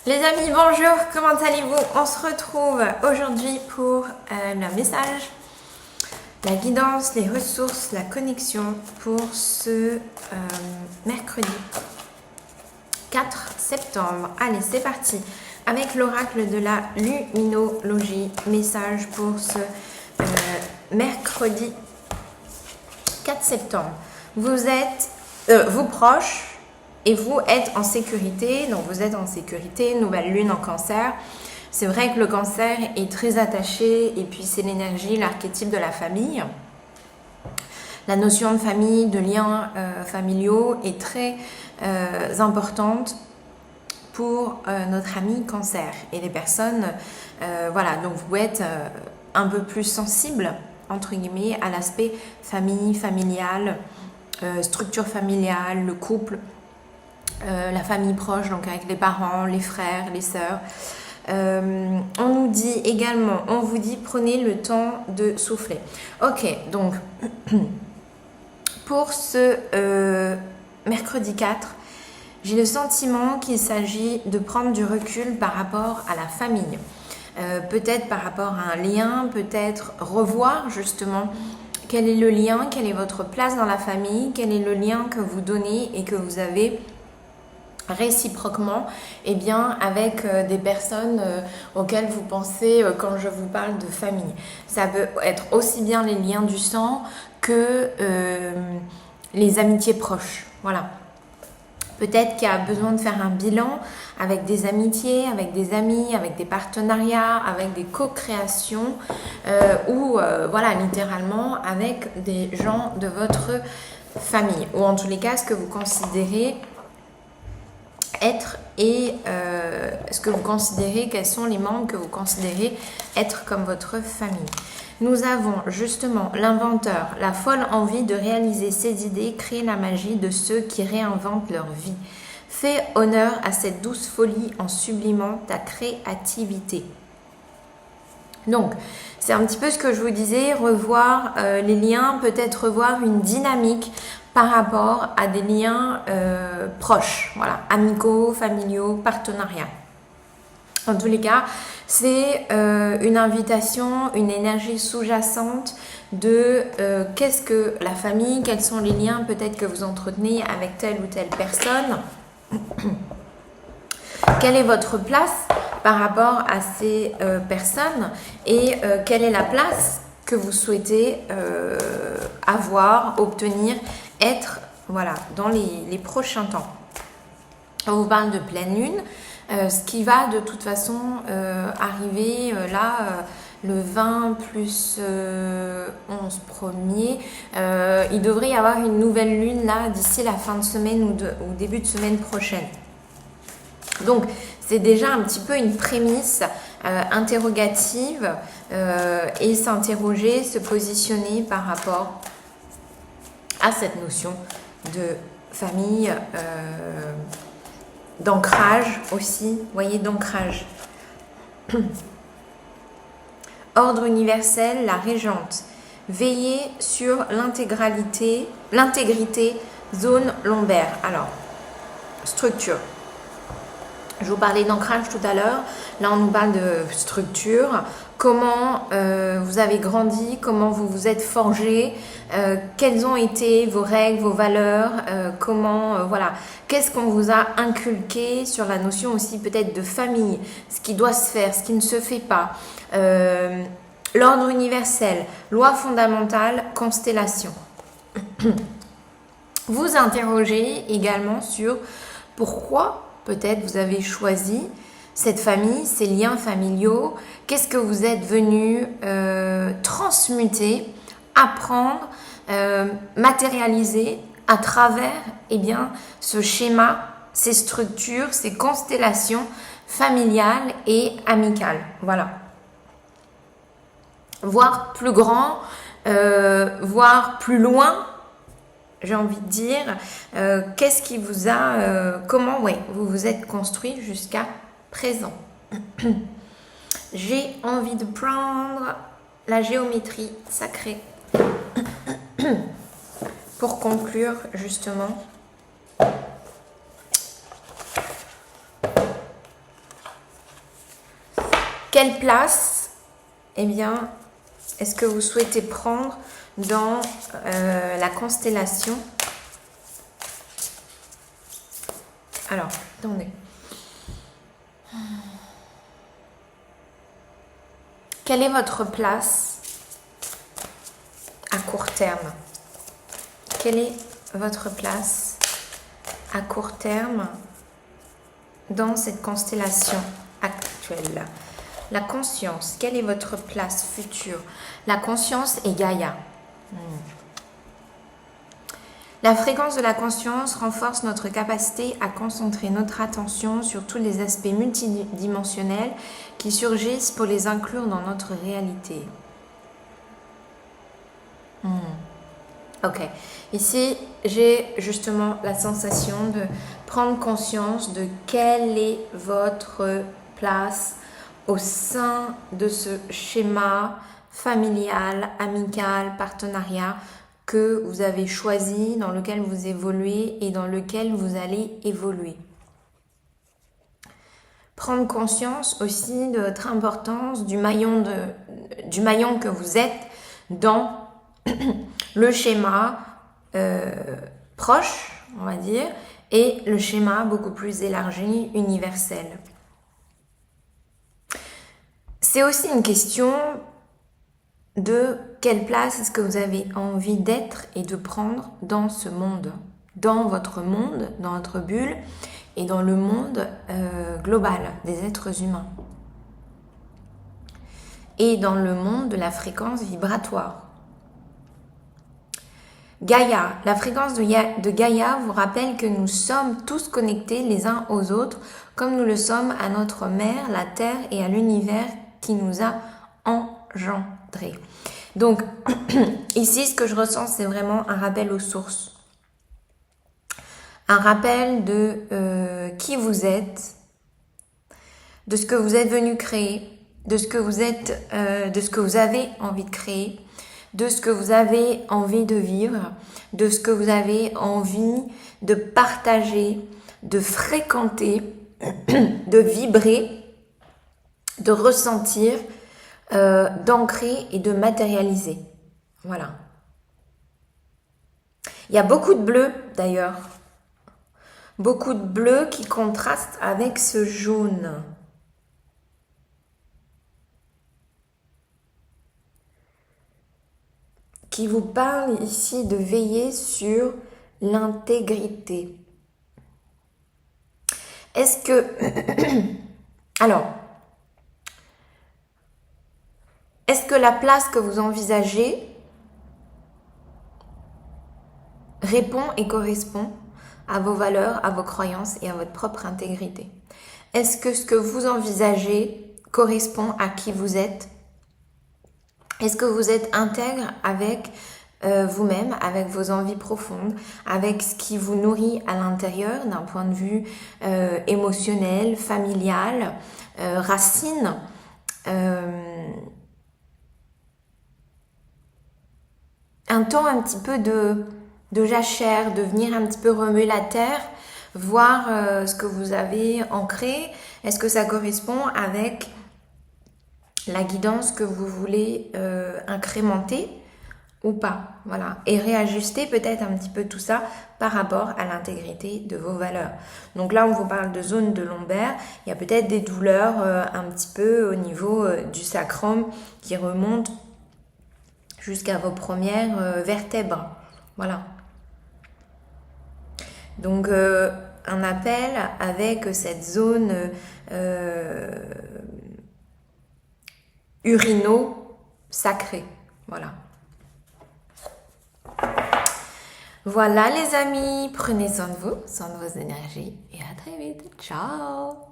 Les amis, bonjour, comment allez-vous? On se retrouve aujourd'hui pour le message, la guidance, les ressources, la connexion pour ce mercredi 4 septembre. Allez, c'est parti avec l'oracle de la luminologie. Message pour ce mercredi 4 septembre. Vous êtes, vos proches et vous êtes en sécurité. Donc vous êtes en sécurité, nouvelle lune en cancer. C'est vrai que le cancer est très attaché et puis c'est l'énergie, l'archétype de la famille. La notion de famille, de liens familiaux est très importante pour notre ami cancer. Et les personnes, voilà, donc vous êtes un peu plus sensibles, entre guillemets, à l'aspect famille, familiale, structure familiale, le couple, la famille proche, donc avec les parents, les frères, les sœurs. On nous dit également, on vous dit prenez le temps de souffler. Ok, donc pour ce mercredi 4, j'ai le sentiment qu'il s'agit de prendre du recul par rapport à la famille. Peut-être par rapport à un lien, peut-être revoir justement quel est le lien, quelle est votre place dans la famille, quel est le lien que vous donnez et que vous avez réciproquement avec des personnes auxquelles vous pensez quand je vous parle de famille. Ça peut être aussi bien les liens du sang que les amitiés proches. Voilà. Peut-être qu'il y a besoin de faire un bilan avec des amitiés, avec des amis, avec des partenariats, avec des co-créations ou voilà, littéralement avec des gens de votre famille ou en tous les cas ce que vous considérez être et ce que vous considérez, quels sont les membres que vous considérez être comme votre famille. Nous avons justement l'inventeur, la folle envie de réaliser ses idées, créer la magie de ceux qui réinventent leur vie. Fais honneur à cette douce folie en sublimant ta créativité. Donc, c'est un petit peu ce que je vous disais, revoir les liens, peut-être revoir une dynamique par rapport à des liens proches, voilà, amicaux, familiaux, partenariats. En tous les cas, c'est une invitation, une énergie sous-jacente de qu'est-ce que la famille, quels sont les liens peut-être que vous entretenez avec telle ou telle personne. Quelle est votre place par rapport à ces personnes et quelle est la place que vous souhaitez avoir, obtenir, être voilà, dans les prochains temps. On vous parle de pleine lune, ce qui va de toute façon arriver là le 20 plus 11 premier. Il devrait y avoir une nouvelle lune là d'ici la fin de semaine ou début de semaine prochaine. Donc, c'est déjà un petit peu une prémisse interrogative et s'interroger, se positionner par rapport à cette notion de famille, d'ancrage aussi, vous voyez, d'ancrage. Ordre universel, la régente. Veillez sur l'intégrité, zone lombaire. Alors, structure. Je vous parlais d'ancrage tout à l'heure. Là, on nous parle de structure. Comment vous avez grandi, comment vous vous êtes forgé, quelles ont été vos règles, vos valeurs, voilà, qu'est-ce qu'on vous a inculqué sur la notion aussi peut-être de famille, ce qui doit se faire, ce qui ne se fait pas, l'ordre universel, loi fondamentale, constellation. Vous interrogez également sur pourquoi peut-être vous avez choisi cette famille, ces liens familiaux, qu'est-ce que vous êtes venu transmuter, apprendre, matérialiser à travers ce schéma, ces structures, ces constellations familiales et amicales. Voilà. Voir plus grand, voir plus loin, j'ai envie de dire, qu'est-ce qui vous a, comment vous vous êtes construit jusqu'à présent. J'ai envie de prendre la géométrie sacrée pour conclure justement Quelle place, eh bien, est-ce que vous souhaitez prendre dans la constellation? Alors, attendez. Quelle est votre place à court terme? Quelle est votre place à court terme dans cette constellation actuelle? La conscience, quelle est votre place future? La conscience est Gaïa. La fréquence de la conscience renforce notre capacité à concentrer notre attention sur tous les aspects multidimensionnels qui surgissent pour les inclure dans notre réalité. Ok. Ici, j'ai justement la sensation de prendre conscience de quelle est votre place au sein de ce schéma familial, amical, partenariat que vous avez choisi, dans lequel vous évoluez et dans lequel vous allez évoluer. Prendre conscience aussi de votre importance, du maillon que vous êtes dans le schéma proche, on va dire, et le schéma beaucoup plus élargi, universel. C'est aussi une question de quelle place est-ce que vous avez envie d'être et de prendre dans ce monde, dans votre monde, dans votre bulle et dans le monde global des êtres humains. Et dans le monde de la fréquence vibratoire. Gaïa, la fréquence de Gaïa vous rappelle que nous sommes tous connectés les uns aux autres comme nous le sommes à notre mère, la Terre et à l'univers qui nous a engendrés. Donc ici ce que je ressens c'est vraiment un rappel aux sources. Un rappel de qui vous êtes, de ce que vous êtes venu créer, de ce que vous êtes, de ce que vous avez envie de créer, de ce que vous avez envie de vivre, de ce que vous avez envie de partager, de fréquenter, de vibrer, de ressentir, d'ancrer et de matérialiser. Voilà. Il y a beaucoup de bleu d'ailleurs. Beaucoup de bleu qui contraste avec ce jaune. Qui vous parle ici de veiller sur l'intégrité. Est-ce que... Alors, est-ce que la place que vous envisagez répond et correspond à vos valeurs, à vos croyances et à votre propre intégrité? Est-ce que ce que vous envisagez correspond à qui vous êtes? Est-ce que vous êtes intègre avec vous-même, avec vos envies profondes, avec ce qui vous nourrit à l'intérieur d'un point de vue émotionnel, familial, racine, un temps un petit peu de jachère, de venir un petit peu remuer la terre, voir ce que vous avez ancré. Est-ce que ça correspond avec la guidance que vous voulez incrémenter ou pas, voilà, et réajuster peut-être un petit peu tout ça par rapport à l'intégrité de vos valeurs. Donc là, on vous parle de zone de lombaire, il y a peut-être des douleurs un petit peu au niveau du sacrum qui remontent jusqu'à vos premières vertèbres, voilà. Donc un appel avec cette zone urino-sacrée, voilà. Voilà les amis, prenez soin de vous, soin de vos énergies et à très vite. Ciao!